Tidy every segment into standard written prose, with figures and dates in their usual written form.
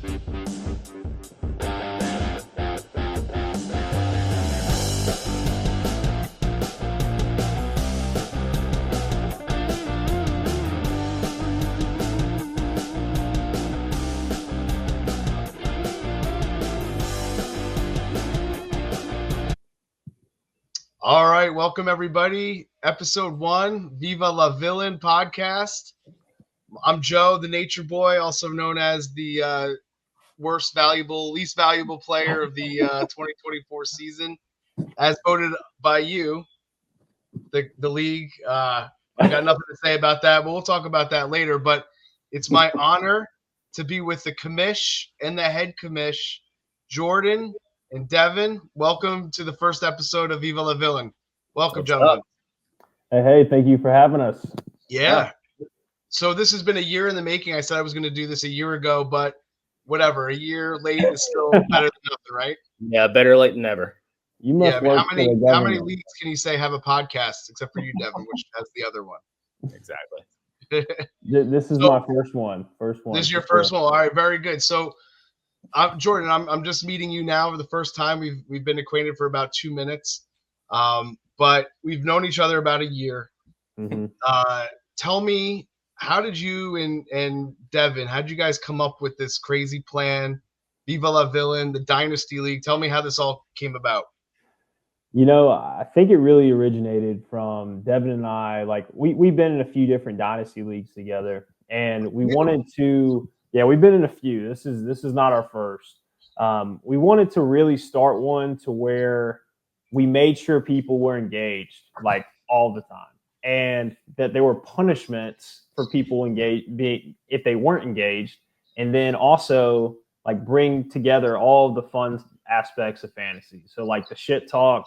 All right, welcome everybody. Episode 1, Viva La Villain podcast. I'm Joe, the Nature Boy, also known as the least valuable player of the 2024 season, as voted by you, the league. I got nothing to say about that, but we'll talk about that later. But it's my honor to be with the commish and the head commish, Jordan and Devin. Welcome to the first episode of Viva La Villain. Welcome, gentlemen. Hey, thank you for having us. Yeah. So this has been a year in the making. I said I was going to do this a year ago, but whatever. A year late is still better than nothing, right? Yeah, better late than never. You must work how many leagues can you say have a podcast except for you, Devin, which has the other one? Exactly. This is my first one. This is your first one. All right, very good. So, Jordan, I'm just meeting you now for the first time. We've been acquainted for about 2 minutes, but we've known each other about a year. Mm-hmm. Tell me, how did you and Devin, how did you guys come up with this crazy plan, Viva La Villain, the Dynasty League? Tell me how this all came about. You know, I think it really originated from Devin and I. Like, we've been in a few different Dynasty Leagues together, and we wanted to – yeah, we've been in a few. This is not our first. We wanted to really start one to where we made sure people were engaged, like, all the time, and that there were punishments for people if they weren't engaged, and then also, like, bring together all of the fun aspects of fantasy. So, like, the shit talk,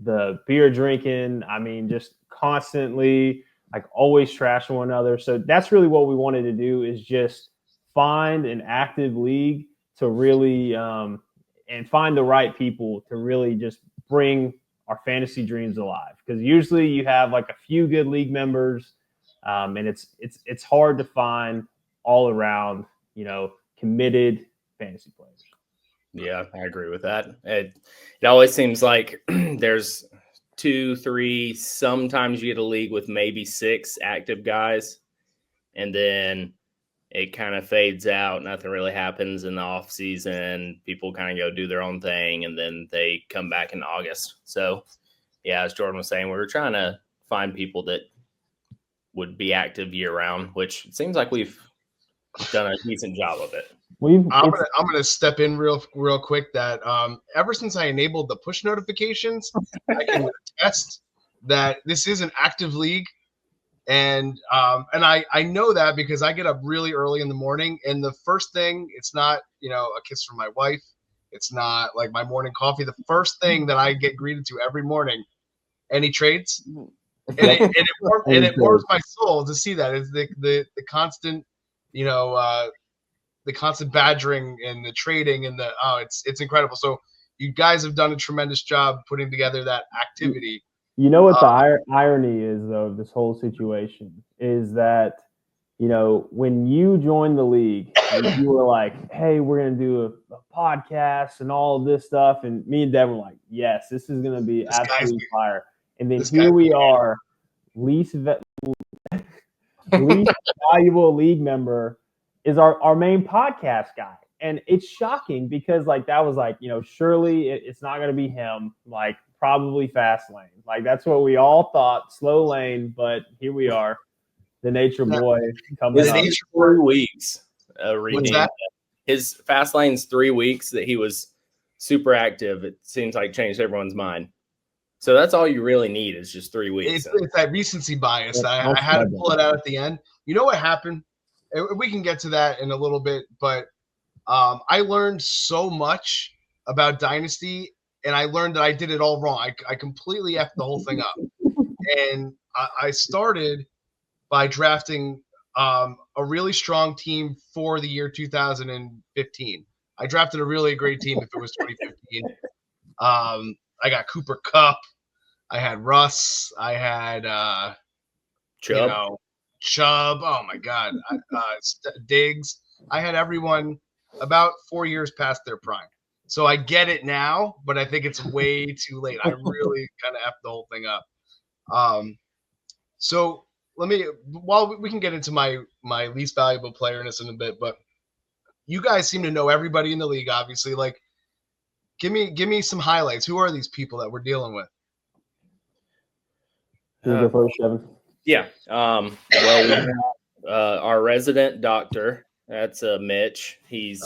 the beer drinking, I mean, just constantly, like, always trashing one another. So that's really what we wanted to do, is just find an active league to really and find the right people to really just bring our fantasy dreams alive. Because usually you have like a few good league members, and it's hard to find all around, committed fantasy players. Yeah, I agree with that. It always seems like there's 2, 3, sometimes you get a league with maybe 6 active guys, and then it kind of fades out. Nothing really happens in the off season. People kind of go do their own thing, and then they come back in August. So, yeah, as Jordan was saying, we were trying to find people that would be active year round, which it seems like we've done a decent job of it. I'm gonna step in real quick that ever since I enabled the push notifications, I can attest that this is an active league, and I know that because I get up really early in the morning, and the first thing, it's not a kiss from my wife, it's not like my morning coffee. The first thing that I get greeted to every morning, any trades, and it warms my soul to see that. It's the constant the constant badgering and the trading and it's incredible. So you guys have done a tremendous job putting together that activity. You know what the irony is, though, of this whole situation is that, when you joined the league, you were like, hey, we're going to do a podcast and all of this stuff. And me and Devin were like, yes, this is going to be absolutely fire. And then here we are, least valuable league member is our main podcast guy. And it's shocking because, like, that was like, surely it's not going to be him, like, probably fast lane. Like, that's what we all thought, slow lane, but here we are, the Nature Boy coming up. His 3 weeks. What's that? His fast lane's 3 weeks that he was super active. It seems like changed everyone's mind. So that's all you really need is just 3 weeks. It's that recency bias. I had to pull it out at the end. You know what happened? We can get to that in a little bit, but I learned so much about Dynasty, and I learned that I did it all wrong. I completely effed the whole thing up. And I started by drafting a really strong team for the year 2015. I drafted a really great team if it was 2015. I got Cooper Kupp. I had Russ. I had Chubb. Chubb. Oh my God. Diggs. I had everyone about 4 years past their prime. So I get it now, but I think it's way too late. I really kind of effed the whole thing up. So while we can get into my least valuable player in this in a bit, but you guys seem to know everybody in the league, obviously. Like, give me some highlights. Who are these people that we're dealing with? Can you go first, Kevin? Yeah. Well, we have our resident doctor. That's Mitch. He's.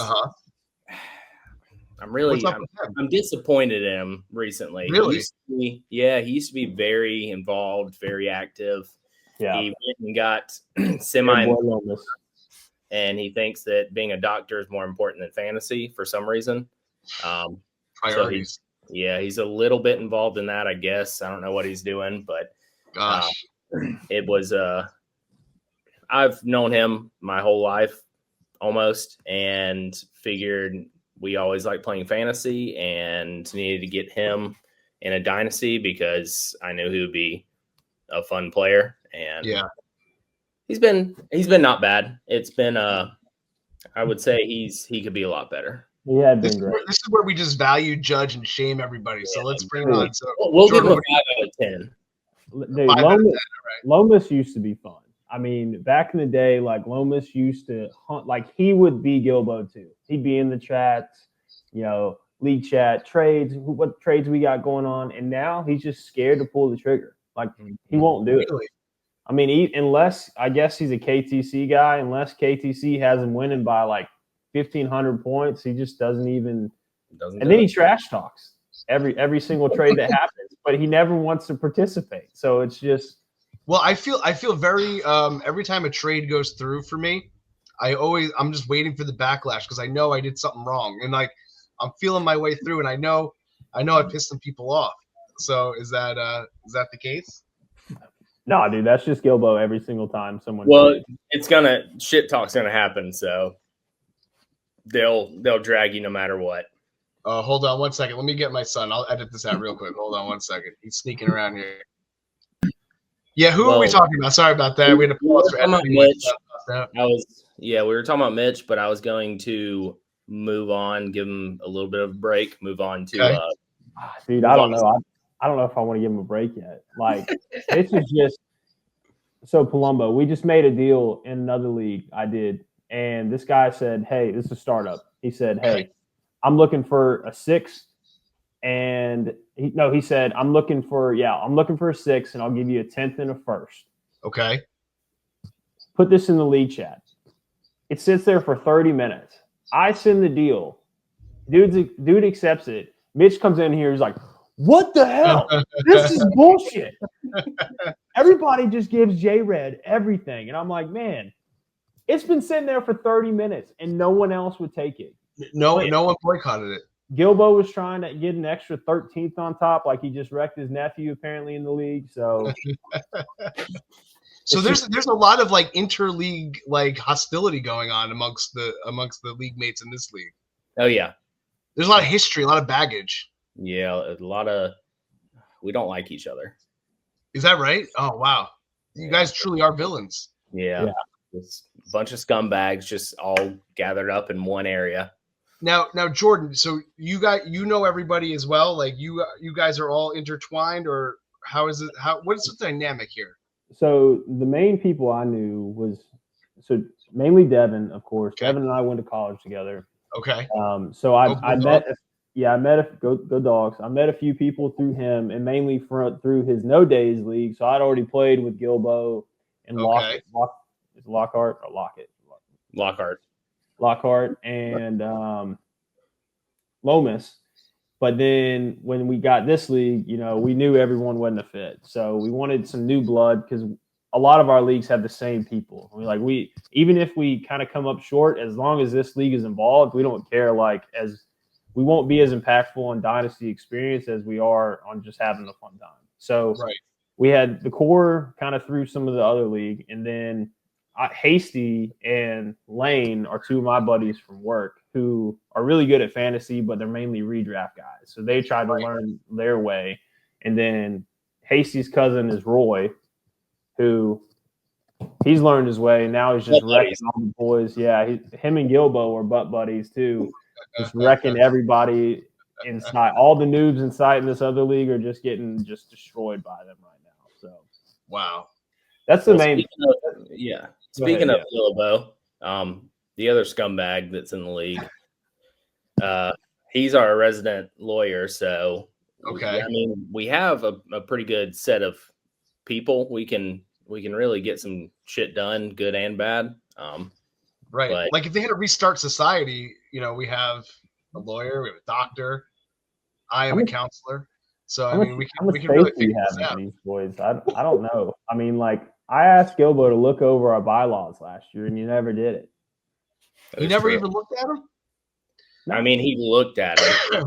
I'm disappointed in him recently. Really? He used to be very involved, very active. Yeah. He went and got and he thinks that being a doctor is more important than fantasy for some reason. Priorities. So he's a little bit involved in that, I guess. I don't know what he's doing, but it was I've known him my whole life almost, and figured we always like playing fantasy and needed to get him in a dynasty because I knew he would be a fun player. And he's been not bad. It's been I would say he could be a lot better. Yeah, this is where we just value, judge, and shame everybody. So let's bring it on. So we'll give him a 5 out of 10. Dude, Lomas used to be fun. I mean, back in the day, like Lomas used to hunt, like he would be Gilbo too. He'd be in the chats, league chat, trades, what trades we got going on. And now he's just scared to pull the trigger. Like he won't do it. I mean, unless I guess he's a KTC guy, unless KTC has him winning by like 1,500 points, he just doesn't even. And then he trash talks every single trade that happens, but he never wants to participate. So it's just. Well, I feel very every time a trade goes through for me, I'm just waiting for the backlash because I know I did something wrong, and like I'm feeling my way through, and I know I pissed some people off. So is that the case? No, dude, that's just Gilbo every single time someone. Well, shit talk's gonna happen, so they'll drag you no matter what. Hold on one second. Let me get my son. I'll edit this out real quick. Hold on one second. He's sneaking around here. Yeah, who are we talking about? Sorry about that. We had to pause for editing. We were talking about Mitch, but I was going to move on, give him a little bit of a break, move on to dude, I don't know. I don't know if I want to give him a break yet. Like, this is just so Palumbo. We just made a deal in another league I did, and this guy said, "Hey, this is a startup." He said, "Hey, I'm looking for a 6." And he said, I'm looking for a 6, and I'll give you a 10th and a 1st. Okay. Put this in the league chat. It sits there for 30 minutes. I send the deal. Dude accepts it. Mitch comes in here. He's like, what the hell? This is bullshit. Everybody just gives J-Red everything. And I'm like, man, it's been sitting there for 30 minutes, and no one else would take it. No one boycotted it. Gilbo was trying to get an extra 13th on top, like he just wrecked his nephew apparently in the league. So, there's a lot of like interleague like hostility going on amongst the league mates in this league. Oh yeah, there's a lot of history, a lot of baggage. Yeah, we don't like each other. Is that right? Oh wow, you guys truly are villains. Yeah. It's a bunch of scumbags just all gathered up in one area. Now, Jordan. So you know everybody as well. Like you guys are all intertwined, or how is it? What is the dynamic here? So the main people I knew was mainly Devin, of course. Okay. Devin and I went to college together. Okay. So I met go Dogs. I met a few people through him, and mainly through his No Days league. So I'd already played with Gilbo and Lockhart and Lomas. But then when we got this league, we knew everyone wasn't a fit. So we wanted some new blood because a lot of our leagues have the same people. Even if we kind of come up short, as long as this league is involved, we don't care. We won't be as impactful on dynasty experience as we are on just having a fun time. So we had the core kind of through some of the other league, and then Hasty and Lane are two of my buddies from work who are really good at fantasy, but they're mainly redraft guys. So they tried to learn their way. And then Hasty's cousin is Roy, who he's learned his way. Now he's just Butt wrecking buddies. all the boys. Yeah, him and Gilbo were butt buddies too, just wrecking everybody inside. All the noobs inside in this other league are just getting just destroyed by them right now. So Wow. that's the main. Speaking of Gilbo, the other scumbag that's in the league, he's our resident lawyer. So Okay. I mean, we have a pretty good set of people. We can really get some shit done, good and bad. Right. But Like if they had to restart society, we have a lawyer, we have a doctor, I am a counselor. So I mean, we can really figure this out. These boys, I don't know. I mean, like I asked Gilbo to look over our bylaws last year, and you never did it. You never even looked at them? No. I mean, he looked at it.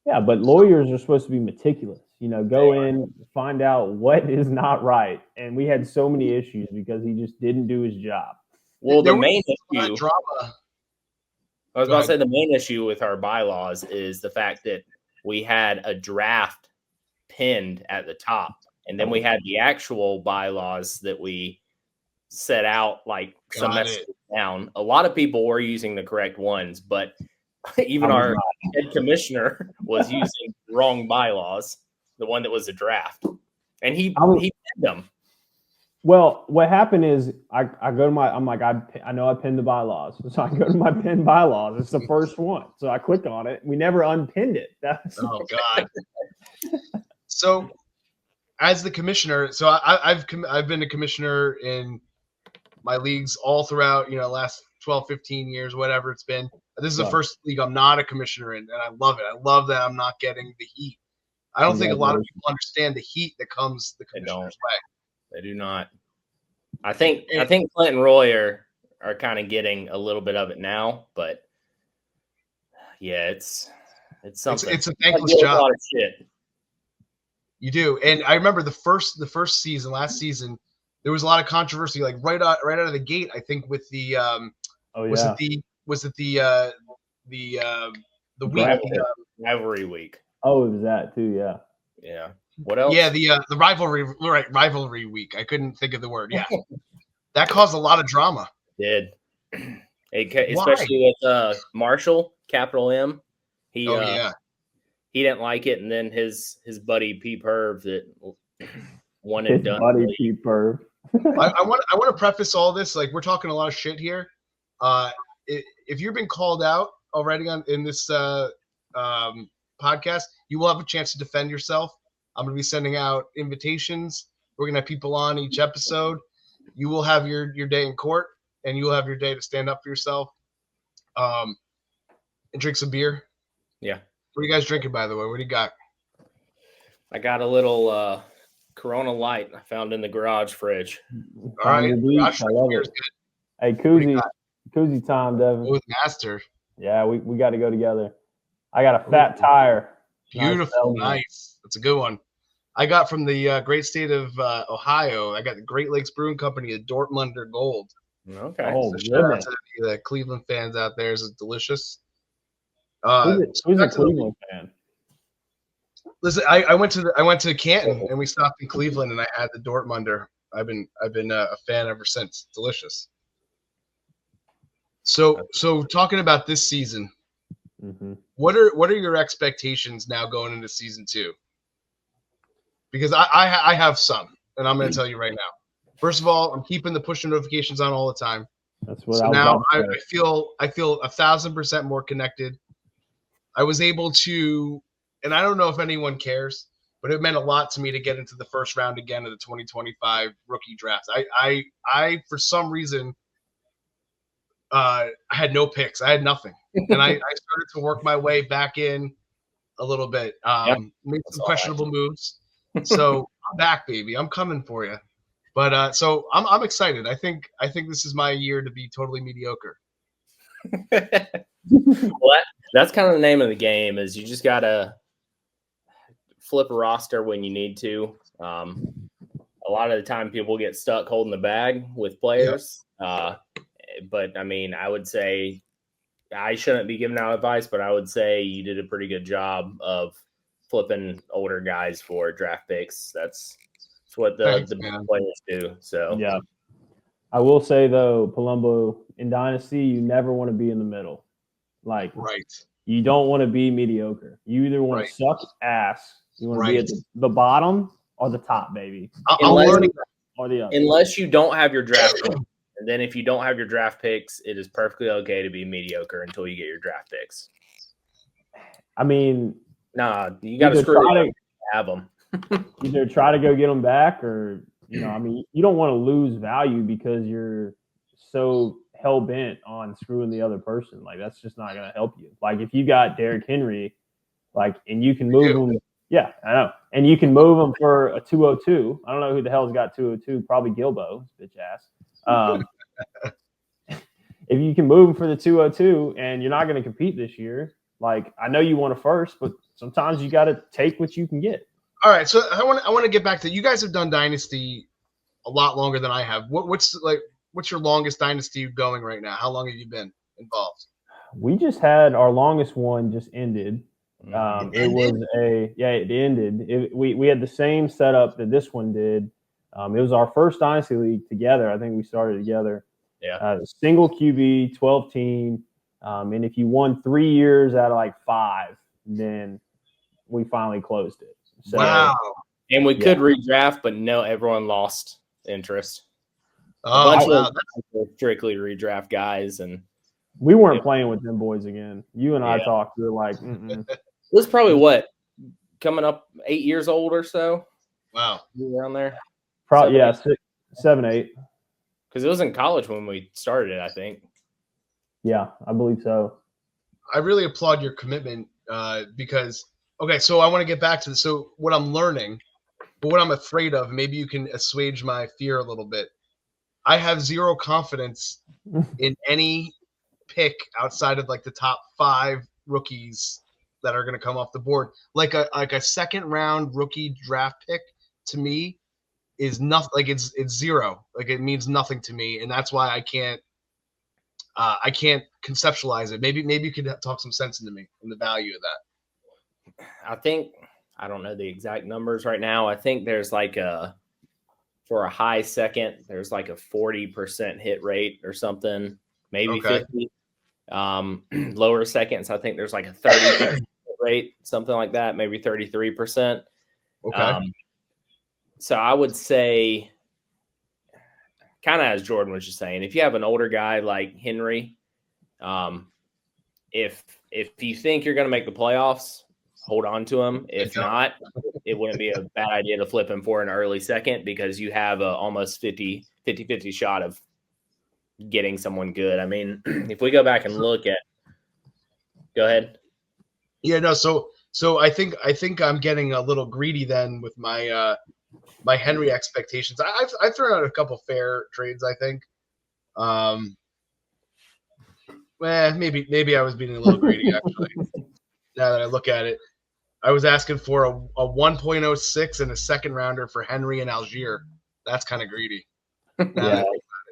Yeah, but lawyers are supposed to be meticulous. Go in, find out what is not right, and we had so many issues because he just didn't do his job. Well, the main issue. Drama. I was about to say the main issue with our bylaws is the fact that we had a draft pinned at the top, and then we had the actual bylaws that we set out like some messages down. A lot of people were using the correct ones, but even our head commissioner was using the wrong bylaws, the one that was a draft, and he pinned them. Well, what happened is I go to I know I pinned the bylaws. So I go to my pinned bylaws. It's the first one. So I click on it. We never unpinned it. Oh, God. So as the commissioner, so I've been a commissioner in my leagues all throughout, last 12, 15 years, whatever it's been. This is the first league I'm not a commissioner in, and I love it. I love that I'm not getting the heat. I don't think a lot of people understand the heat that comes the commissioner's way. They do not. I think Clint and Roy are kind of getting a little bit of it now, but yeah, it's something. It's a thankless job. A lot of shit. You do, and I remember the first season, last season, there was a lot of controversy, like right out of the gate. I think with the was it the week rivalry week? Oh, it was that too. Yeah. Yeah. What else? Yeah, the rivalry week. I couldn't think of the word. Yeah, that caused a lot of drama. It did, especially with Marshall, capital M. He didn't like it, and then his buddy P Perv that wanted done. Buddy P Perv. I want to preface all this, like we're talking a lot of shit here. If you've been called out already in this podcast, you will have a chance to defend yourself. I'm going to be sending out invitations. We're going to have people on each episode. You will have your day in court, and you will have your day to stand up for yourself and drink some beer. Yeah. What are you guys drinking, by the way? What do you got? I got a little Corona Light I found in the garage fridge. All right. I love it. Hey, koozie time, Devin. With Master. Yeah, we got to go together. I got a fat tire. Beautiful, nice. That's a good one. I got from the great state of Ohio. I got the Great Lakes Brewing Company, a Dortmunder Gold. Okay. So shout out to the Cleveland fans out there. It's delicious. Who's a Cleveland fan? Listen, I went to Canton and we stopped in Cleveland and I had the Dortmunder. I've been a fan ever since. Delicious. So talking about this season. Mm-hmm. What are your expectations now going into season 2? Because I have some, and I'm going to tell you right now. First of all, I'm keeping the push notifications on all the time. That's what I feel 1,000% more connected. I was able to, and I don't know if anyone cares, but it meant a lot to me to get into the first round again of the 2025 rookie draft. I for some reason, I had no picks. I had nothing. And I started to work my way back in a little bit. Made some questionable moves. So I'm back, baby. I'm coming for you. But so I'm excited. I think this is my year to be totally mediocre. Well, that's kind of the name of the game. Is you just gotta flip a roster when you need to. A lot of the time, people get stuck holding the bag with players. Yep. But I mean, I would say I shouldn't be giving out advice, but I would say you did a pretty good job of flipping older guys for draft picks. That's what the big players do. So yeah, I will say though, Palumbo, in Dynasty, you never want to be in the middle. Like, Right. you don't want to be mediocre. You either want Right. to suck ass, you want to be Right. at the bottom or the top, baby, I'm learning. or the other. Unless you don't have your draft picks. And then if you don't have your draft picks, it is perfectly okay to be mediocre until you get your draft picks. I mean, Nah, you got to screw it up to have them. Either try to go get them back, or I mean, you don't want to lose value because you're so hell bent on screwing the other person. Like, that's just not going to help you. Like, if you got Derrick Henry, like, and you can move him, yeah, I know, and you can move him for a 202. I don't know who the hell's got 202. Probably Gilbo, bitch ass. If you can move him for the 202, and you're not going to compete this year, like, I know you want a first, but sometimes you got to take what you can get. All right, so I want to get back to, you guys have done Dynasty a lot longer than I have. What's your longest Dynasty going right now? How long have you been involved? We just had our longest one just ended. It ended. We had the same setup that this one did. It was our first Dynasty League together. I think we started together. Yeah. Single QB, 12 team. And if you won 3 years out of like 5, then we finally closed it. So, wow. And we could redraft, but no, everyone lost interest. Oh, a bunch wow. of strictly redraft guys, and we weren't playing with them boys again. You and I Yeah. talked. We were like, it was probably coming up 8 years old or so. Wow. Around there. Probably 7, 8. Because it was in college when we started it, I think. Yeah, I believe so. I really applaud your commitment because, okay, so I want to get back to this. So what I'm learning, but what I'm afraid of, maybe you can assuage my fear a little bit. I have zero confidence in any pick outside of like the top 5 rookies that are going to come off the board. Like a second round rookie draft pick to me is nothing. Like it's zero. Like it means nothing to me, and that's why I can't conceptualize it. Maybe you could talk some sense into me in the value of that. I think, I don't know the exact numbers right now. I think there's like for a high second, there's like a 40% hit rate or something, maybe 50. Lower seconds, I think there's like a 30% hit rate, something like that, maybe 33%. Okay. So I would say, kind of as Jordan was just saying, if you have an older guy like Henry, if you think you're going to make the playoffs, hold on to him. If not, it wouldn't be a bad idea to flip him for an early second, because you have a almost 50-50 shot of getting someone good. I mean, if we go back and look at, go ahead. Yeah, no. So I think I'm getting a little greedy then with my my Henry expectations. I've thrown out a couple fair trades, I think. Maybe I was being a little greedy actually. Now that I look at it, I was asking for a 1.06 and a second rounder for Henry and Algier. That's kind of greedy. Yeah,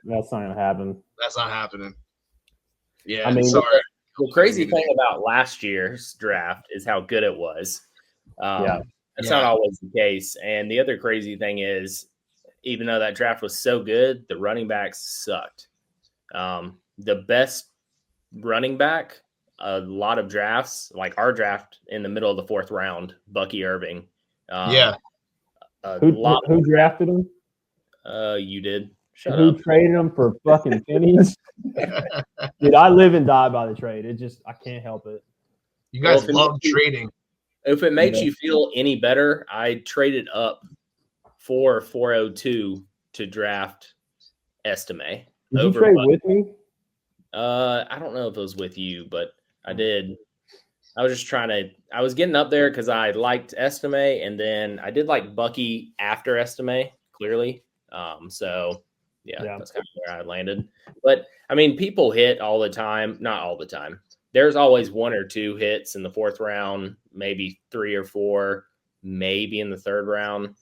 that's not gonna happen. That's not happening. Yeah, I mean, sorry. The crazy thing about last year's draft is how good it was. That's not always the case. And the other crazy thing is, even though that draft was so good, the running backs sucked. The best running back, a lot of drafts, like our draft in the middle of the 4th round, Bucky Irving. Who drafted him? You did. Who traded him for fucking pennies? Dude, I live and die by the trade. I can't help it. You guys love trading. If it makes you feel any better, I traded up for 402 to draft Estime. Did you trade with me? I don't know if it was with you, but I did. I was just I was getting up there because I liked Estime, and then I did like Bucky after Estime, clearly. So yeah, that's kind of where I landed. But I mean, people hit all the time. Not all the time. There's always 1 or 2 hits in the 4th round, maybe 3 or 4, maybe in the 3rd round.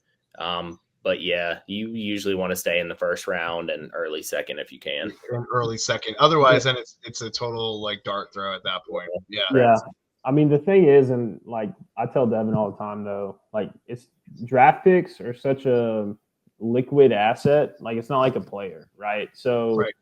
But yeah, you usually want to stay in the 1st round and early 2nd if you can. Early 2nd. Otherwise, then it's a total like dart throw at that point. Yeah. Yeah. I mean, the thing is, and like I tell Devin all the time, though, like it's draft picks are such a liquid asset. Like it's not like a player, right? So, Right.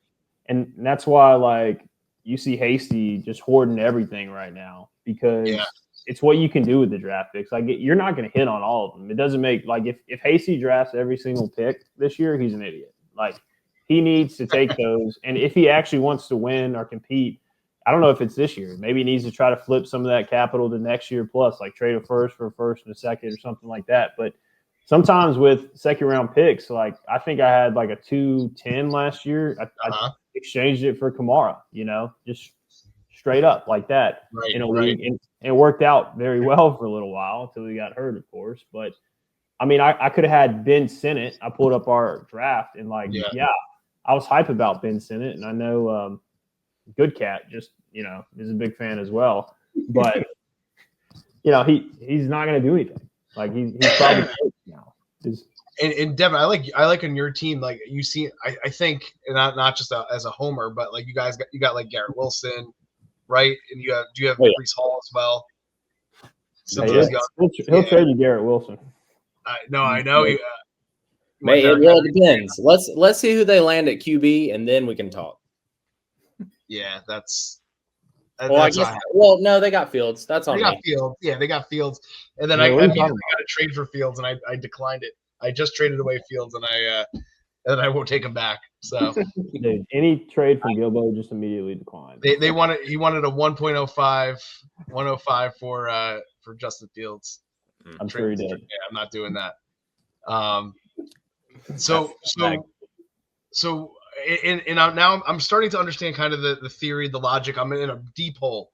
and that's why like you see Hasty just hoarding everything right now because Yeah. it's what you can do with the draft picks. Like you're not going to hit on all of them. It doesn't make like if Hasty drafts every single pick this year, he's an idiot. Like he needs to take those, and if he actually wants to win or compete, I don't know if it's this year. Maybe he needs to try to flip some of that capital to next year plus, like trade a first for a first and a second or something like that. But sometimes with second round picks, like I think I had like a 210 last year. I exchanged it for Kamara, just straight up like that in a league. And it worked out very well for a little while until he got hurt, of course. But I mean, I could have had Ben Sinnott. I pulled up our draft and I was hype about Ben Sinnott, and I know Good Cat just is a big fan as well. But he's not going to do anything. Like he's probably now. And Devin, I like on your team, like you see, I think, and not just as a homer, but like you got like Garrett Wilson, right? And do you have Breece Hall as well? He'll trade you Garrett Wilson. No, I know. It depends. Let's see who they land at QB, and then we can talk. Yeah, that's. I guess. Well, no, they got Fields. That's on me. They got Fields. Yeah, they got Fields, and then I got to trade for Fields, and I declined it. I just traded away Fields, and I won't take him back. So, dude, any trade from Gilbo just immediately declined. He wanted a 1.05 for Justin Fields. I'm sure he did. Yeah, I'm not doing that. So now I'm starting to understand kind of the theory, the logic. I'm in a deep hole.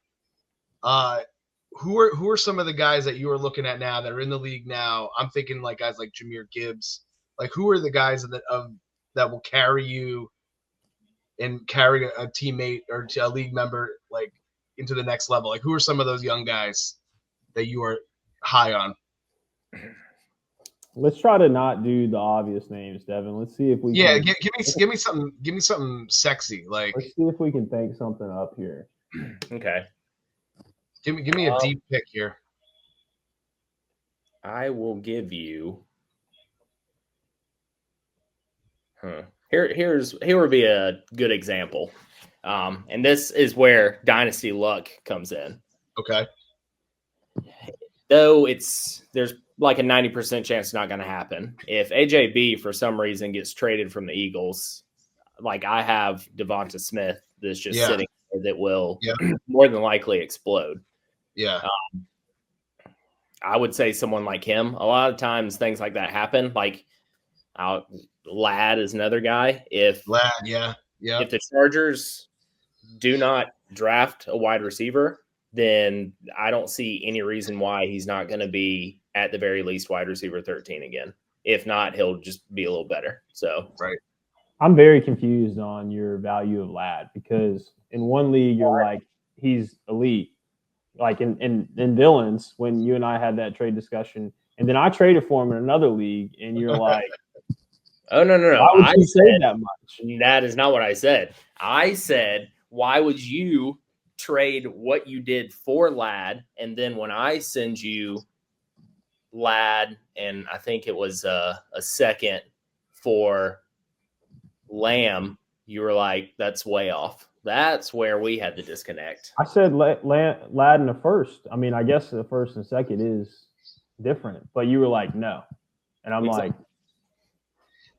Who are some of the guys that you are looking at now that are in the league now? I'm thinking like guys like Jahmyr Gibbs. Like who are the guys that will carry you and carry a teammate or a league member like into the next level? Like who are some of those young guys that you are high on? Let's try to not do the obvious names, Devin. Let's see if we give me something sexy. Like let's see if we can think something up here. Okay. Give me a deep pick here. I will give you. Here would be a good example, and this is where dynasty luck comes in. Okay. Though there's like a 90% chance it's not going to happen. If AJB for some reason gets traded from the Eagles, like I have Devonta Smith that's just sitting there that will more than likely explode. Yeah. I would say someone like him. A lot of times things like that happen. Like Ladd is another guy. If the Chargers do not draft a wide receiver, then I don't see any reason why he's not going to be at the very least wide receiver 13 again. If not, he'll just be a little better. So right. I'm very confused on your value of Ladd because in one league you're like he's elite. Like in Villains, when you and I had that trade discussion, and then I traded for him in another league, and you're like, "Oh no! Why would you say that much?" That is not what I said. I said, "Why would you trade what you did for Ladd, and then when I send you Ladd, and I think it was a second for Lamb, you were like, that's way off." That's where we had the disconnect. I said Ladd in the first. I mean, I guess the first and second is different, but you were like, no. And I'm like.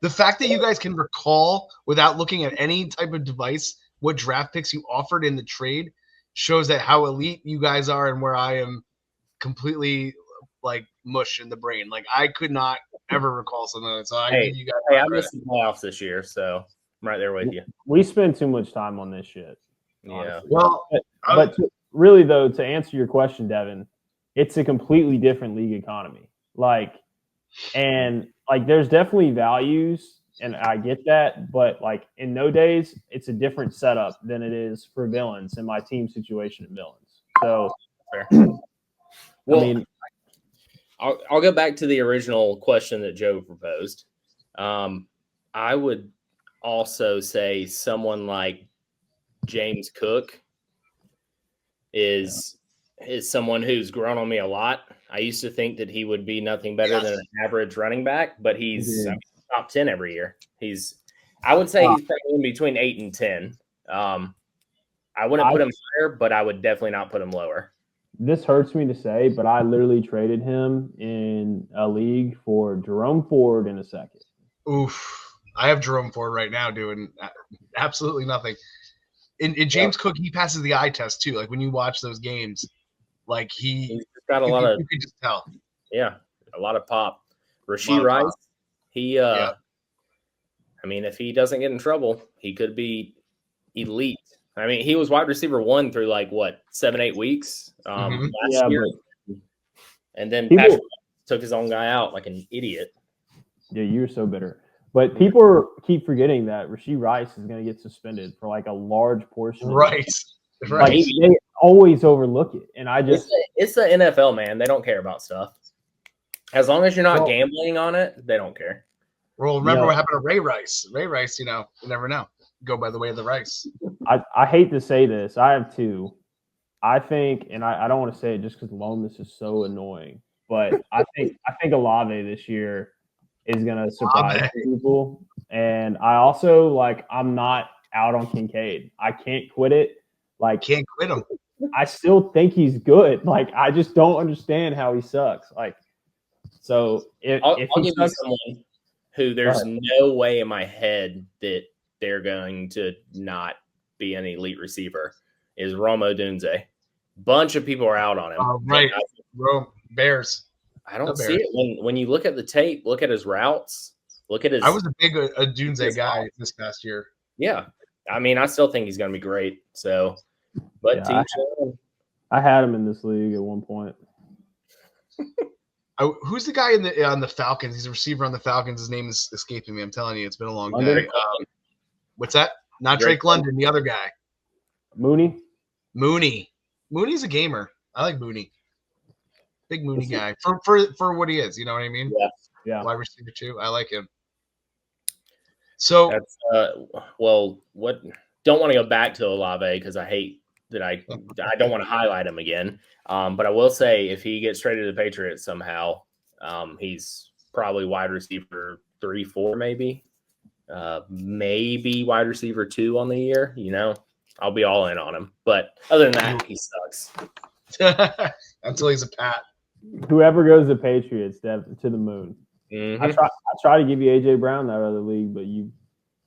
The fact that you guys can recall without looking at any type of device what draft picks you offered in the trade shows that how elite you guys are and where I am completely like mush in the brain. Like I could not ever recall something like that. So I give you guys I missed the playoffs this year, so I'm right there with you. We spend too much time on this shit. Yeah. Well, but really though, to answer your question, Devin, it's a completely different league economy. There's definitely values, and I get that, but like in no days, it's a different setup than it is for Villains in my team situation at Villains. So, well, I mean, I'll go back to the original question that Joe proposed. I would also say someone like James Cook is someone who's grown on me a lot. I used to think that he would be nothing better than an average running back, but he's top 10 every year. I would say he's probably in between 8 and 10. I wouldn't put him higher, but I would definitely not put him lower. This hurts me to say, but I literally traded him in a league for Jerome Ford in a second. Oof. I have Jerome Ford right now doing absolutely nothing. In James Cook, he passes the eye test too. Like when you watch those games, like he's got a lot of, you can just tell. Yeah, a lot of pop. Rashee Rice, he I mean, if he doesn't get in trouble, he could be elite. I mean, he was wide receiver 1 through 7-8 weeks last year, and then Patrick took his own guy out like an idiot. Yeah, you're so bitter. But people keep forgetting that Rashee Rice is going to get suspended for a large portion. Right. They always overlook it, and it's the NFL, man. They don't care about stuff. As long as you're not gambling on it, they don't care. Well, remember what happened to Ray Rice? Ray Rice, you never know. Go by the way of the rice. I hate to say this. I have two. I think, and I don't want to say it just because Lomas is so annoying, but I think Olave this year is going to surprise people. And I also, I'm not out on Kincaid. I can't quit it. Can't quit him. I still think he's good. I just don't understand how he sucks. So I'll give you someone who there's no way in my head that they're going to not be an elite receiver is Romo Dunze. Bunch of people are out on him. Right. Bears. I don't see it. When you look at the tape, look at his routes, look at his. I was a big Dunze guy this past year. Yeah. I mean, I still think he's going to be great. So, but I had him in this league at one point. Who's the guy on the Falcons? He's a receiver on the Falcons. His name is escaping me. I'm telling you, it's been a long day. What's that? Not Drake London, the other guy. Mooney. Mooney's a gamer. I like Mooney. Big Mooney guy for what he is. You know what I mean? Yeah. Wide receiver 2. I like him. So that's what don't want to go back to Olave because I hate that I don't want to highlight him again. But I will say if he gets traded to the Patriots somehow, he's probably wide receiver 3, 4, maybe wide receiver 2 on the year. I'll be all in on him. But other than that, he sucks. Until he's a Pat. Whoever goes to Patriots, to the moon. Mm-hmm. I try to give you AJ Brown that other league, but you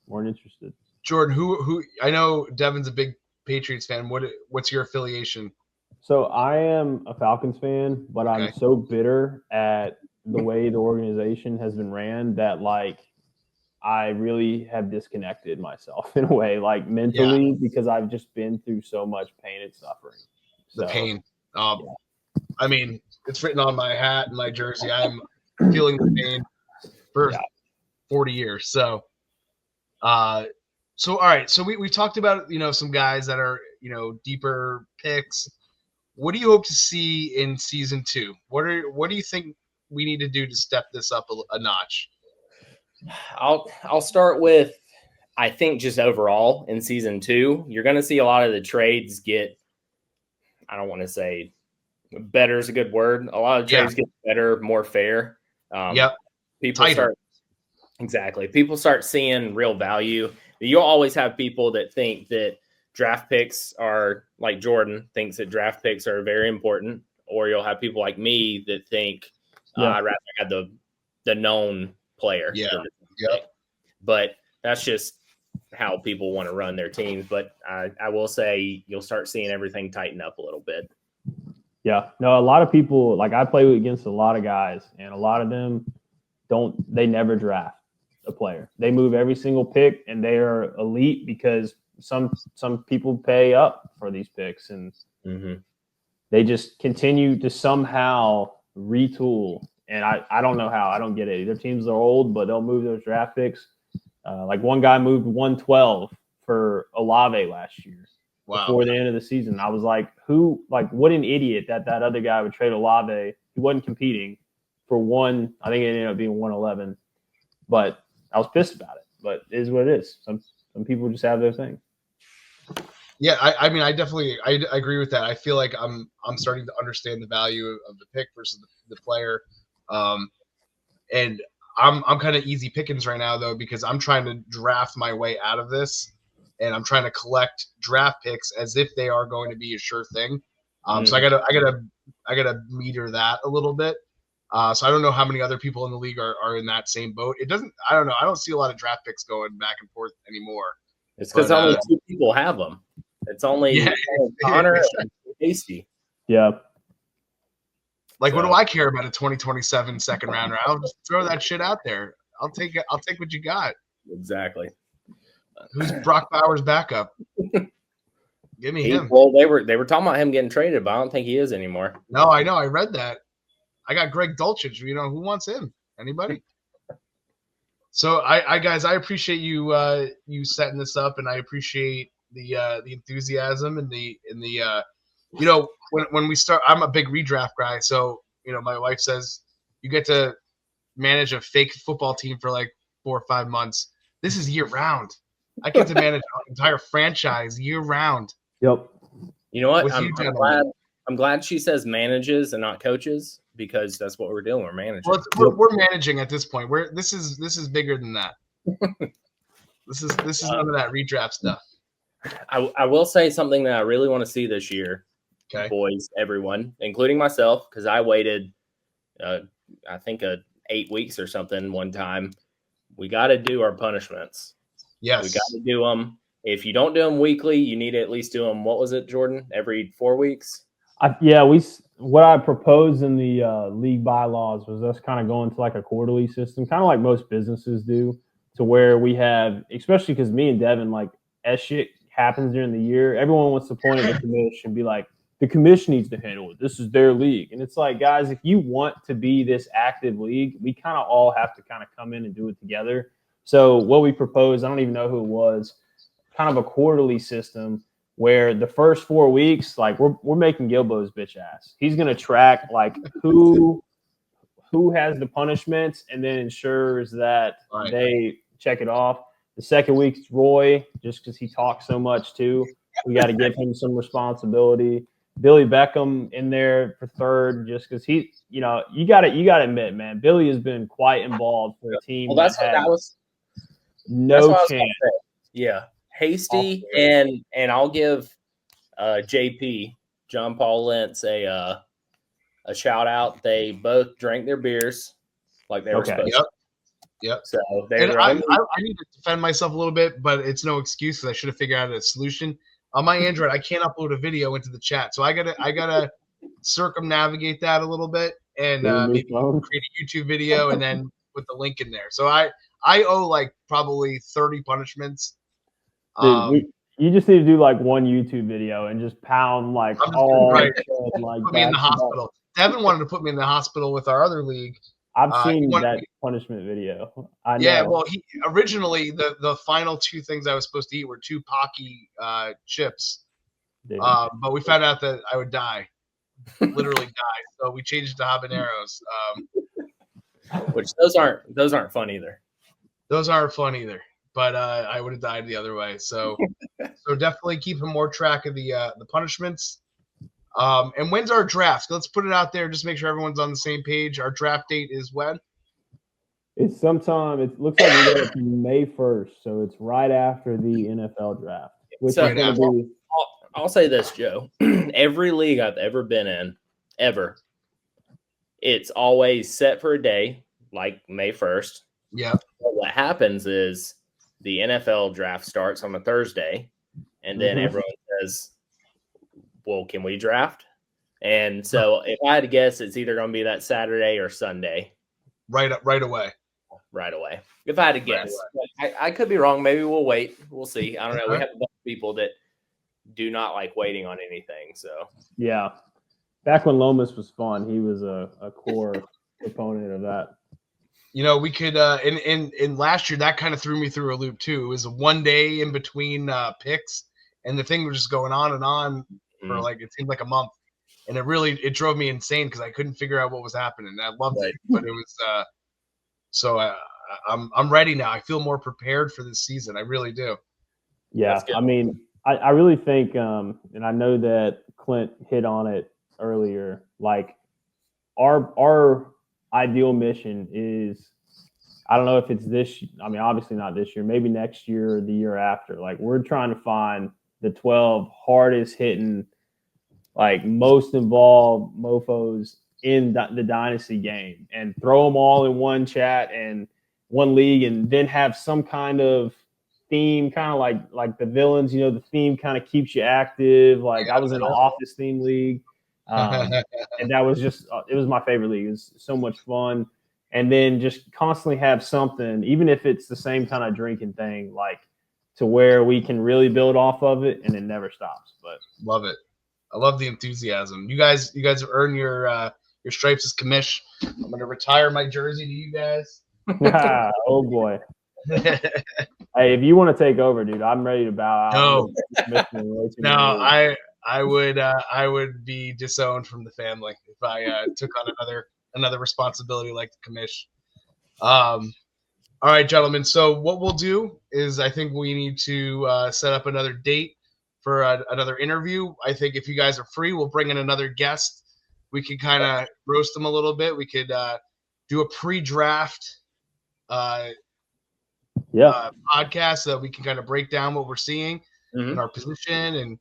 weren't interested. Jordan, who I know Devin's a big Patriots fan. What's your affiliation? So I am a Falcons fan, but I'm so bitter at the way the organization has been ran that I really have disconnected myself in a way, mentally, because I've just been through so much pain and suffering. The pain. I mean, it's written on my hat and my jersey. I'm feeling the pain for 40 years. So, all right. So we've talked about, some guys that are, deeper picks. What do you hope to see in season 2? What do you think we need to do to step this up a notch? I'll start with, I think just overall in season 2, you're going to see a lot of the trades get, I don't want to say better is a good word. A lot of trades get better, more fair. People start seeing real value. You'll always have people that think that draft picks are, like Jordan thinks that draft picks are very important, or you'll have people like me that think I'd rather have the known player. But that's just how people want to run their teams. But I will say you'll start seeing everything tighten up a little bit. Yeah. No, a lot of people, I play against a lot of guys, and a lot of them they never draft a player. They move every single pick, and they are elite because some people pay up for these picks, and they just continue to somehow retool. And I don't know how. I don't get it. Their teams are old, but they'll move those draft picks. One guy moved 112 for Olave last year. Wow. Before the end of the season. I was what an idiot that other guy would trade Olave. He wasn't competing for one. I think it ended up being 111. But I was pissed about it. But it is what it is. Some people just have their thing. Yeah, I mean, I agree with that. I feel like I'm starting to understand the value of the pick versus the player. And I'm kind of easy pickings right now though, because I'm trying to draft my way out of this, and I'm trying to collect draft picks as if they are going to be a sure thing. So I gotta meter that a little bit. So I don't know how many other people in the league are in that same boat. I don't know. I don't see a lot of draft picks going back and forth anymore. It's because only 2 people have them. It's only Connor and Hasty. Yeah. Like, what do I care about a 2027 second rounder? I'll just throw that shit out there. I'll take it. I'll take what you got. Exactly. Who's Brock Bowers' backup? Give me him. Well, they were talking about him getting traded, but I don't think he is anymore. No, I know. I read that. I got Greg Dulcich. You know, who wants him? Anybody? So I guys, I appreciate you you setting this up, and I appreciate the enthusiasm and the you know, when we start, I'm a big redraft guy. So, you know, my wife says you get to manage a fake football team for like 4 or 5 months. This is year round. I get to manage an entire franchise year round. Yep. You know what? I'm glad she says manages and not coaches, because that's what we're doing. We're managing. Well, we're managing at this point. This is bigger than that. This is none of that redraft stuff. I will say something that I really want to see this year. Okay. Boys, everyone, including myself, because I waited, I think 8 weeks or something one time. We got to do our punishments. Yes. We got to do them. If you don't do them weekly, you need to at least do them. What was it, Jordan? Every 4 weeks? What I proposed in the league bylaws was us kind of going to like a quarterly system, kind of like most businesses do, to where we have, especially because me and Devin, like, as shit happens during the year, everyone wants to point at the commission and be like, the commission needs to handle it. This is their league. And it's like, guys, if you want to be this active league, we kind of all have to kind of come in and do it together. So what we proposed, I don't even know who it was, kind of a quarterly system where the first 4 weeks, like, we're making Gilbo's bitch ass. He's going to track like who has the punishments and then ensures that they check it off. The second week, it's Roy, just because he talks so much too. We got to give him some responsibility. Billy Beckham in there for third, just because he, you know, you got to admit, man, Billy has been quite involved for a team. Well, that's no chance. Yeah, Hasty and I'll give JP John Paul Lentz a shout out. They both drank their beers like they were supposed to. Yep. So I need to defend myself a little bit, but it's no excuse because I should have figured out a solution. On my Android, I can't upload a video into the chat, so I gotta circumnavigate that a little bit and maybe create a YouTube video and then put the link in there. So I owe like probably 30 punishments. Dude, you just need to do like one YouTube video and just pound like all right. Like put me in the hospital. Devin wanted to put me in the hospital with our other league. I've seen that punishment video. I know. Yeah, well, he originally the final 2 things I was supposed to eat were 2 Pocky chips, but we found out that I would die, literally die. So we changed it to habaneros. Which those aren't fun either. Those aren't fun either. But I would have died the other way. So definitely keeping more track of the punishments. And when's our draft? Let's put it out there. Just make sure everyone's on the same page. Our draft date is when? It's sometime. It looks like we got May 1st, so it's right after the NFL draft. I'll say this, Joe. Every league I've ever been in, it's always set for a day, like May 1st. Yeah. But what happens is the NFL draft starts on a Thursday, and then everyone says, well, can we draft? And so if I had to guess, it's either going to be that Saturday or Sunday. Right away. Right away. If I had to guess. I could be wrong. Maybe we'll wait. We'll see. I don't know. We have a bunch of people that do not like waiting on anything. So yeah. Back when Lomas was fun, he was a core proponent of that. You know, we could in last year that kind of threw me through a loop too. It was a 1 day in between picks, and the thing was just going on and on for like it seemed like a month, and it drove me insane because I couldn't figure out what was happening. I loved it, but it was so I'm ready now. I feel more prepared for this season. I really do. Yeah, I mean, I really think, and I know that Clint hit on it earlier. Like our ideal mission is I don't know if it's this. I mean, obviously not this year. Maybe next year or the year after. Like we're trying to find the 12 hardest hitting, like most involved mofo's in the dynasty game, and throw them all in one chat and one league, and then have some kind of theme, kind of like the villains. You know, the theme kind of keeps you active. Like I was in an office theme league, and that was just it was my favorite league. It was so much fun. And then just constantly have something, even if it's the same kind of drinking thing, like to where we can really build off of it and it never stops. But love it. I love the enthusiasm. You guys have earned your stripes as commish. I'm gonna retire my jersey to you guys. Oh boy. Hey, if you want to take over, dude, I'm ready to bow out. No, I would be disowned from the family if I took on another responsibility like the commish. All right, gentlemen. So what we'll do is I think we need to set up another date for another interview. I think if you guys are free, we'll bring in another guest. We could kind of roast them a little bit. We could do a pre-draft podcast so that we can kind of break down what we're seeing in our position,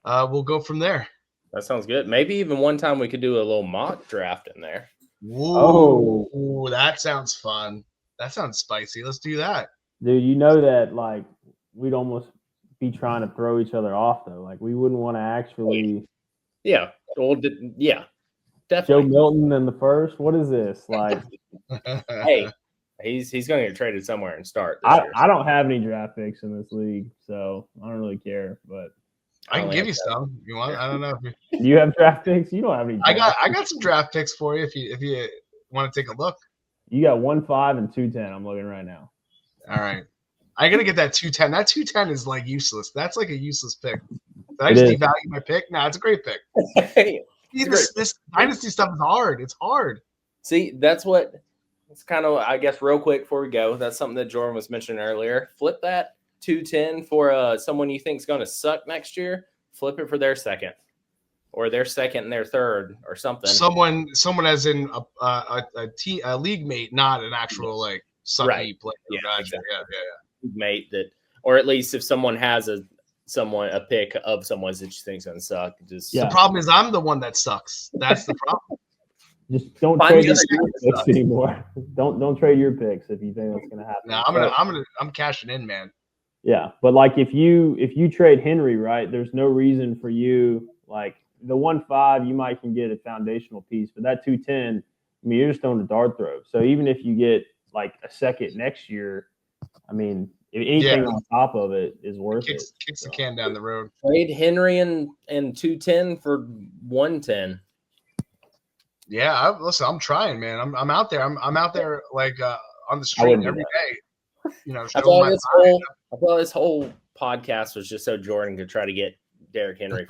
and we'll go from there. That sounds good. Maybe even one time we could do a little mock draft in there. Ooh, that sounds fun. That sounds spicy. Let's do that. Dude, you know that like we'd almost be trying to throw each other off though. Like we wouldn't want to actually definitely. Joe Milton in the first. What is this? Like hey, he's gonna get traded somewhere and start this year. I don't have any draft picks in this league, so I don't really care, but I can give you some if you want. I don't know. You have draft picks? You don't have any. I got some draft picks for you if you want to take a look. You got 1-5 and 2-10. I'm looking right now. All right. I gotta get that 2-10. That 2-10 is like useless. That's like a useless pick. Did I just devalue my pick? No, it's a great pick. This dynasty stuff is hard. It's hard. See, it's kind of, I guess, real quick before we go. That's something that Jordan was mentioning earlier. Flip that 2-10 for someone you think is going to suck next year. Flip it for their second, or their second and their third, or something. Someone as in a league mate, not an actual like sucky player. Yeah, exactly. Yeah. Mate that, or at least if someone has a pick of someone that you think's going to suck. The problem is I'm the one that sucks. That's the problem. Just don't trade your picks anymore. Don't trade your picks if you think that's going to happen. No, I'm cashing in, man. Yeah, but like if you trade Henry, right? There's no reason for you, like the 1-5, you might can get a foundational piece, but that 2-10, I mean, you're just throwing a dart throw. So even if you get like a second next year, I mean, anything on top of it is worth it. Kicks the can down the road. Trade Henry and 2-10 for 1-10. Yeah, listen, I'm trying, man. I'm out there. I'm out there like on the street every day. You know, I thought this whole podcast was just so Jordan could try to get Derrick Henry.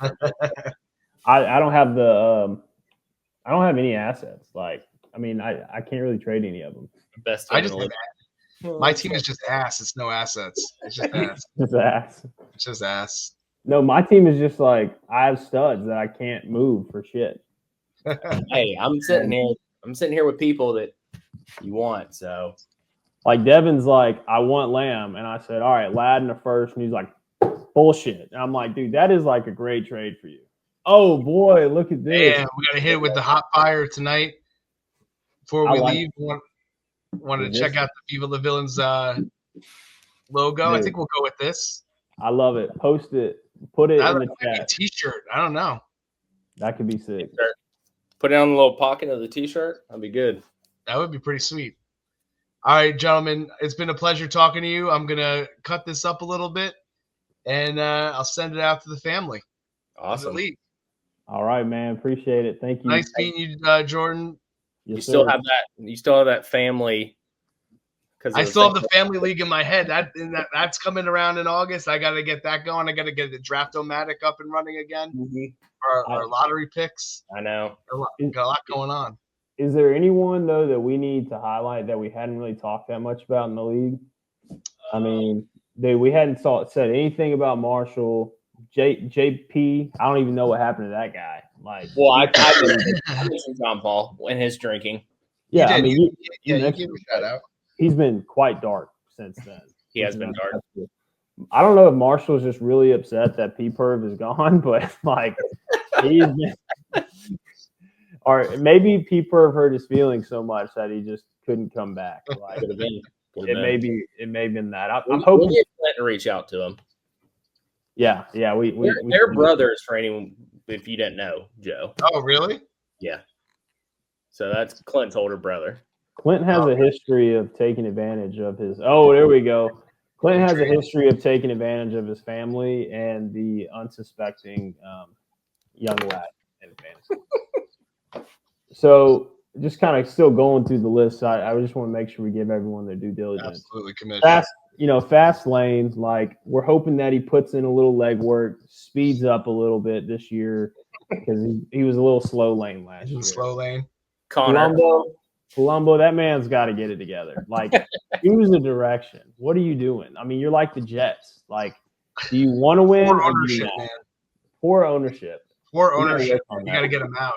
I don't have I don't have any assets. Like, I mean, I can't really trade any of them. Best. I just my team is just ass. It's no assets. It's just ass. It's ass. It's just ass. No, my team is just like I have studs that I can't move for shit. Hey, I'm sitting here with people that you want. So, like Devin's like, I want Lamb, and I said, all right, Ladd in the first, and he's like, bullshit. And I'm like, dude, that is like a great trade for you. Oh boy, look at this. Yeah, we got to hit it with the hot fire tonight. Before we leave, wanted to check out the Viva the Villains logo. Dude, I think we'll go with this. I love it. Post it. Put it in the chat. T-shirt. I don't know. That could be sick. Put it on the little pocket of the T-shirt. That'd be good. That would be pretty sweet. All right, gentlemen. It's been a pleasure talking to you. I'm going to cut this up a little bit, and I'll send it out to the family. Awesome. All right, man. Appreciate it. Thank you. Nice meeting you, Jordan. Yes, you still have that. You still have that family. I still have the family league in my head. That's coming around in August. I got to get that going. I got to get the Draft-O-Matic up and running again. Mm-hmm. Our lottery picks. I know. Got a lot going on. Is there anyone though that we need to highlight that we hadn't really talked that much about in the league? I mean, we hadn't said anything about Marshall. JP, I don't even know what happened to that guy. Like, well, I mentioned John Paul and his drinking. Yeah, I mean, you gave him a shout out. he's been quite dark since then. He has been dark. I don't know if Marshall's just really upset that P-Perv is gone, but like he's been, or maybe P-Perv hurt his feelings so much that he just couldn't come back. Like Could have been. it may have been that. I'm We'll hoping get Clint to reach out to him. Yeah. They're brothers for anyone if you didn't know, Joe. Oh, really? Yeah. So that's Clint's older brother. Clint has a history of taking advantage of his. Oh, there we go. Clint has a history of taking advantage of his family and the unsuspecting young lad in fantasy. So, just kind of still going through the list, I just want to make sure we give everyone their due diligence. Absolutely, Commissioner. Fast lanes. Like we're hoping that he puts in a little legwork, speeds up a little bit this year because he was a little slow lane last year. Slow lane. Palumbo, that man's got to get it together. Like, use the direction. What are you doing? I mean, you're like the Jets. Like, do you want to win? Poor ownership, man. Poor ownership. Poor ownership. You got to get him out.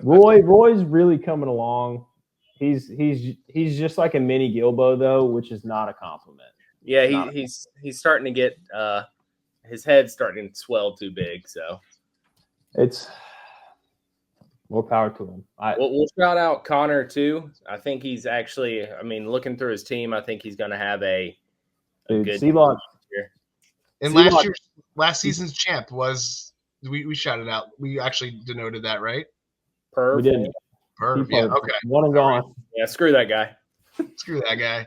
Roy's really coming along. He's just like a mini Gilbo though, which is not a compliment. Yeah, he's starting to get his head's starting to swell too big. So it's more power to him. We'll shout out Connor too. I think he's actually. I mean, looking through his team, I think he's going to have a good C-Lock year. And last season's champ was we shouted out. We actually denoted that, right? Perv. We didn't. Perv. Yeah. Okay. One and gone. Yeah. Screw that guy. Screw that guy.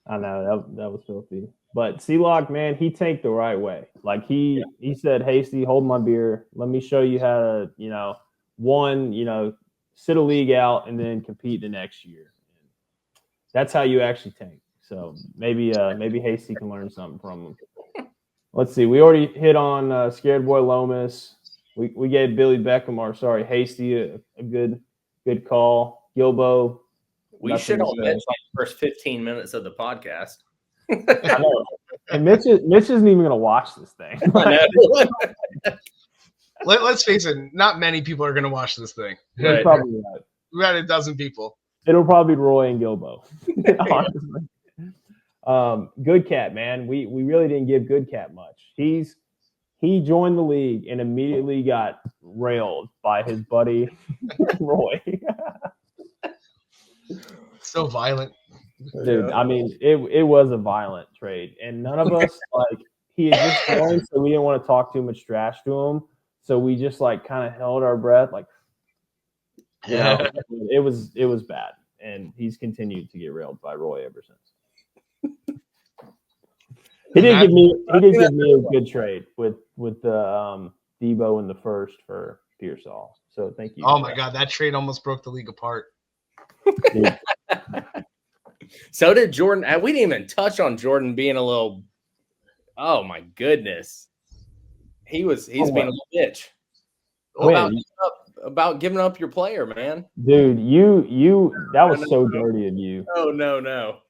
I know that was filthy. But C-Lock, man, he tanked the right way. Like he said, Hasty, hold my beer. Let me show you how to, sit a league out and then compete the next year. That's how you actually tank. So maybe Hasty can learn something from him. Let's see. We already hit on Scared Boy Lomas. We gave Billy Beckham Hasty a good call. Gilbo. We should have mentioned the first 15 minutes of the podcast. I know. And Mitch isn't even going to watch this thing. Let's face it, not many people are going to watch this thing. Right. Probably right. We had a dozen people. It'll probably be Roy and Gilbo. Honestly. Good Cat, man. We really didn't give Good Cat much. He joined the league and immediately got railed by his buddy Roy. So violent. Dude, I mean, it was a violent trade. And none of us, he had just joined, so we didn't want to talk too much trash to him. So we just, kind of held our breath. It was bad. And he's continued to get railed by Roy ever since. He did give me a good trade with the Debo in the first for Pearsall. So thank you. Oh my God, that trade almost broke the league apart. So did Jordan. We didn't even touch on Jordan being a little. Oh my goodness, he's being a little bitch about giving up your player, man. Dude, you that was so dirty of you. Oh no.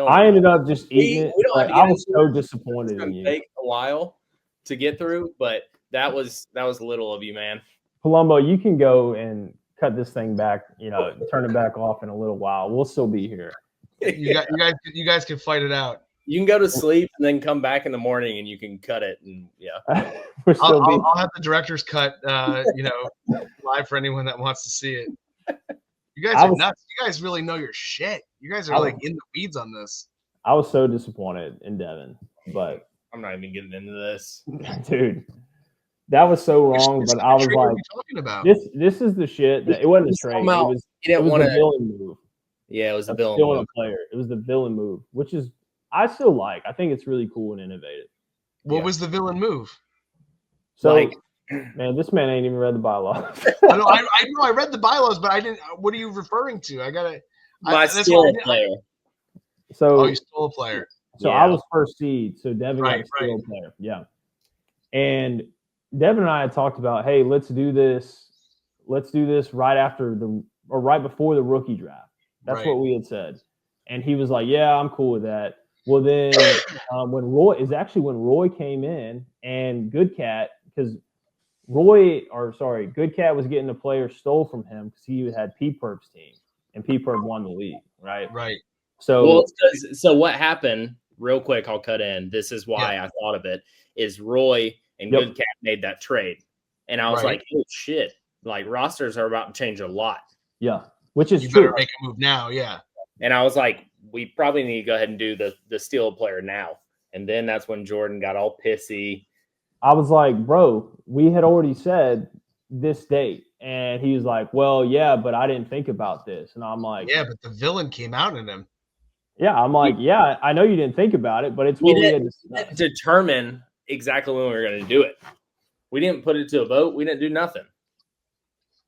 I ended up just eating it. I was so disappointed in you. Take a while to get through, but that was little of you, man. Palumbo, you can go and cut this thing back. Turn it back off in a little while. We'll still be here. You guys can fight it out. You can go to sleep and then come back in the morning and you can cut it. And yeah, I'll have the director's cut. Live for anyone that wants to see it. You guys are nuts. You guys really know your shit. You guys are in the weeds on this. I was so disappointed in Devin, but I'm not even getting into this, dude. That was so wrong. But I was like, talking about? This is the shit. That it wasn't a trade. It was a villain move. Yeah, it was a villain move. Player. It was the villain move, which is I still like. I think it's really cool and innovative. What was the villain move? So, man, this man ain't even read the bylaws. I know I read the bylaws, but I didn't. What are you referring to? I stole a player. So you stole a player. So I was first seed. So Devin got a steal player. Yeah. And Devin and I had talked about, hey, let's do this right before the rookie draft. That's what we had said. And he was like, yeah, I'm cool with that. Well, then when Roy came in and Good Cat, because Good Cat was getting a player stole from him because he had P-Perv's team and P-Perv won the league, right? Right. So so what happened? Real quick, I'll cut in. This is why I thought of it. Is Roy and Good Cat made that trade, and I was like, "Oh shit!" Like rosters are about to change a lot. Yeah, which is you true. Better make a move now. Yeah, and I was like, "We probably need to go ahead and do the steal player now." And then that's when Jordan got all pissy. I was like, "Bro, we had already said this date," and he was like, "Well, yeah, but I didn't think about this." And I'm like, "Yeah, but the villain came out in him." Yeah, I'm like, yeah, I know you didn't think about it, but it's what we had to determine exactly when we were going to do it. We didn't put it to a vote. We didn't do nothing.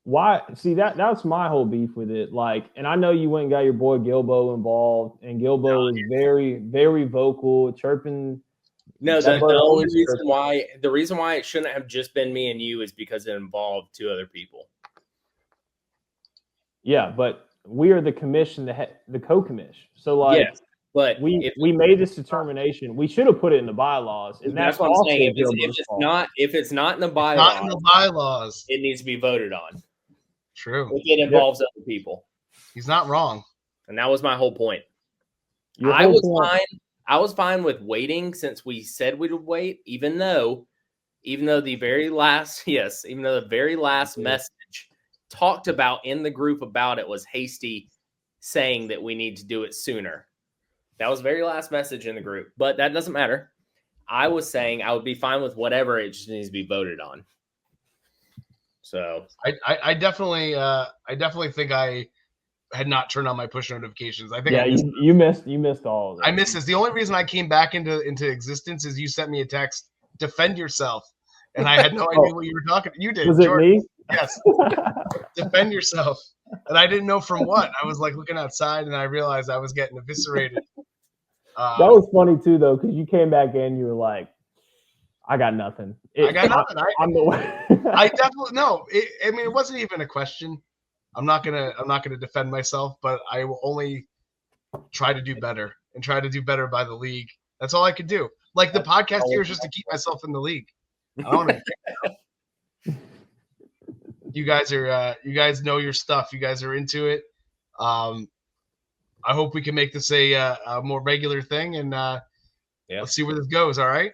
Why? See, that's my whole beef with it. Like, and I know you went and got your boy Gilbo involved, and Gilbo is very, very vocal, chirping. No, the reason why it shouldn't have just been me and you is because it involved 2 other people. Yeah, but we are the commission, the co-commish. So like, yes, but we made this determination. We should have put it in the bylaws, and that's what I'm saying. If it's not in the bylaws, it needs to be voted on. True. If it involves other people, he's not wrong, and that was my whole point. I was fine with waiting since we said we would wait, even though the very last message talked about in the group about it was Hasty saying that we need to do it sooner. That was the very last message in the group, but that doesn't matter. I was saying I would be fine with whatever. It just needs to be voted on. So I definitely think I had not turned on my push notifications. I think you missed all of that. I missed this. The only reason I came back into existence is you sent me a text, defend yourself. And I had no idea what you were talking. You did. Was Jordan. It me? Yes. Defend yourself. And I didn't know from what. I was like looking outside and I realized I was getting eviscerated. That was funny too, though, because you came back in, you were like, I got nothing. I got nothing. I'm the way. I definitely no. I mean, it wasn't even a question. I'm not gonna defend myself, but I will only try to do better and try to do better by the league. That's all I could do. Like the podcast here is just to keep myself in the league. I don't want to. You guys know your stuff. You guys are into it. I hope we can make this a more regular thing, and let's see where this goes. All right.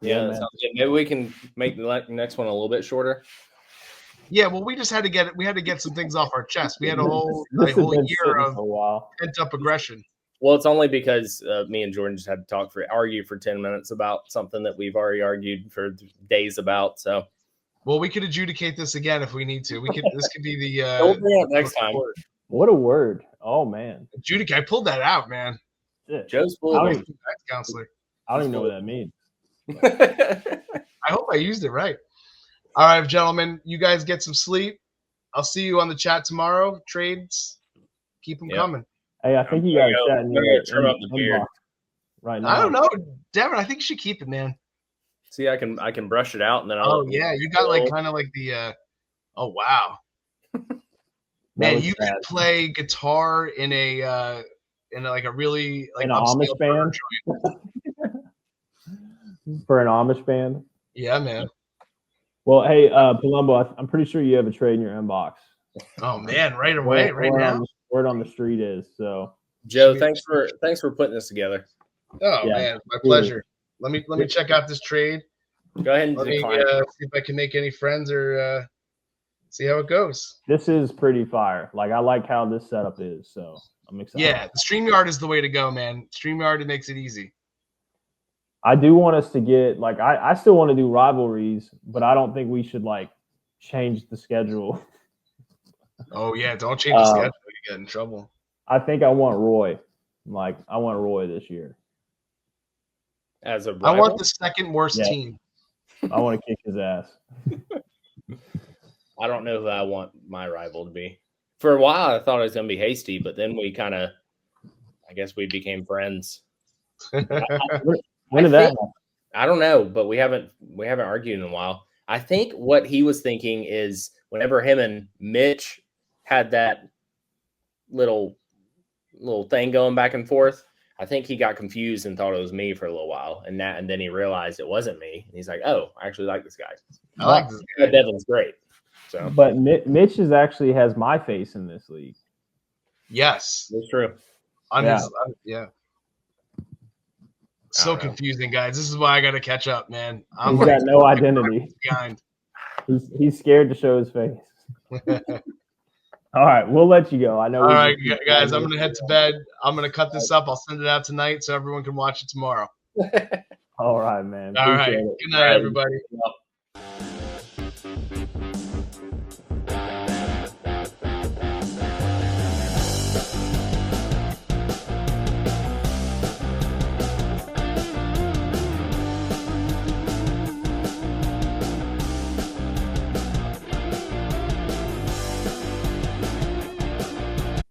Yeah, that sounds good. Maybe we can make the next one a little bit shorter. Yeah, well, we just had to get some things off our chest. We had a whole year of pent up aggression. Well, it's only because me and Jordan just had to argue for 10 minutes about something that we've already argued for days about. So, well, we could adjudicate this again if we need to. This could be the next time. What a word! Oh man, adjudicate. I pulled that out, man. Joe's counselor. I don't even know what that means. I hope I used it right. All right, gentlemen, you guys get some sleep. I'll see you on the chat tomorrow. Trades, keep them coming. Hey, I think you guys sat in the beard right now. I don't know, Devin. I think you should keep it, man. See, I can brush it out and then you got like kind of like the. Oh wow, man! You could play guitar in a like a really like an Amish band. For an Amish band. Yeah, man. Well, hey, Palumbo, I'm pretty sure you have a trade in your inbox. Oh man, right away, right now. Word on the street is so. Joe, thanks for putting this together. Oh man, my pleasure. Let me check out this trade. Go ahead and let me see if I can make any friends or see how it goes. This is pretty fire. Like I like how this setup is, so I'm excited. Yeah, the StreamYard is the way to go, man. StreamYard, it makes it easy. I do want us to get like I still want to do rivalries, but I don't think we should like change the schedule. Oh yeah, don't change the schedule. You get in trouble. I think I want Roy. Like I want Roy this year. As a rival? I want the second worst team. I want to kick his ass. I don't know who I want my rival to be. For a while, I thought it was going to be Hasty, but then we I guess we became friends. When did that happen? I don't know, but we haven't argued in a while. I think what he was thinking is whenever him and Mitch had that little thing going back and forth, I think he got confused and thought it was me for a little while, and then he realized it wasn't me, and he's like, "Oh, I actually like this guy. I like this guy. Devin's great." So, but Mitch actually has my face in this league. Yes, that's true. on Yeah. his yeah. So confusing, guys. This is why I got to catch up, man. I'm He's got no identity. behind. He's scared to show his face. All right, we'll let you go. I know. All right, guys, I'm gonna head to bed. I'm gonna cut this up. I'll send it out tonight so everyone can watch it tomorrow. All right, man. All right. Appreciate it. Good night, everybody.